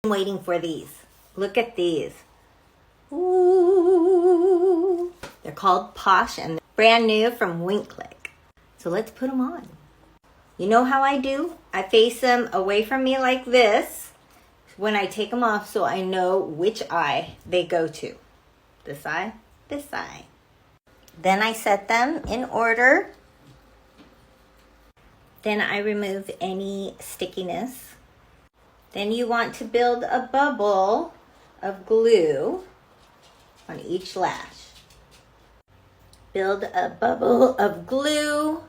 I'm waiting for these. Look at these. Ooh. They're called Posh and they're brand new from Winkclique. So let's put them on. You know how I do? I face them away from me like this when I take them off so I know which eye they go to. This eye, this eye. Then I set them in order. Then I remove any stickiness. Then you want to build a bubble of glue on each lash. Build a bubble of glue.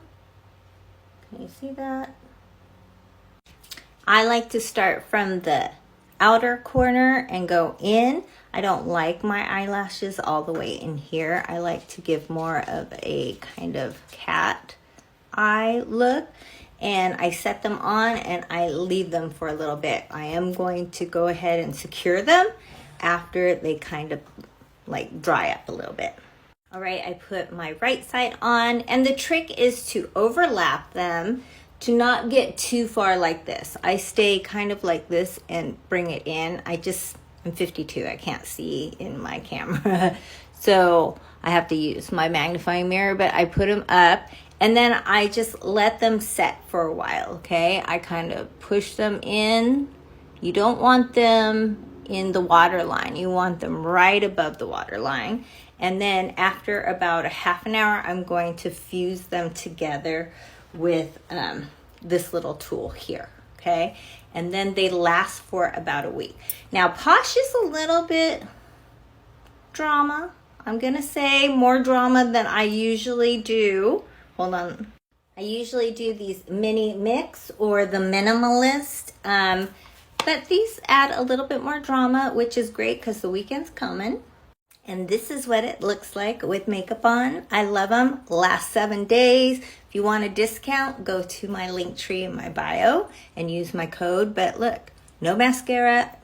Can you see that? I like to start from the outer corner and go in. I don't like my eyelashes all the way in here. I like to give more of a kind of cat eye look. And I set them on and I leave them for a little bit. I am going to go ahead and secure them after they kind of like dry up a little bit. All right, I put my right side on, and the trick is to overlap them to not get too far like this. I stay kind of like this and bring it in. I'm 52, I can't see in my camera. So I have to use my magnifying mirror, but I put them up and then I just let them set for a while, okay? I kind of push them in. You don't want them in the water line. You want them right above the water line. And then after about a half an hour, I'm going to fuse them together with this little tool here, okay? And then they last for about a week. Now, Posh is a little bit drama. I'm gonna say more drama than I usually do. Hold on. I usually do these mini mix or the minimalist, but these add a little bit more drama, which is great because the weekend's coming. And this is what it looks like with makeup on. I love them. Last 7 days. If you want a discount, go to my link tree in my bio and use my code. But look, no mascara,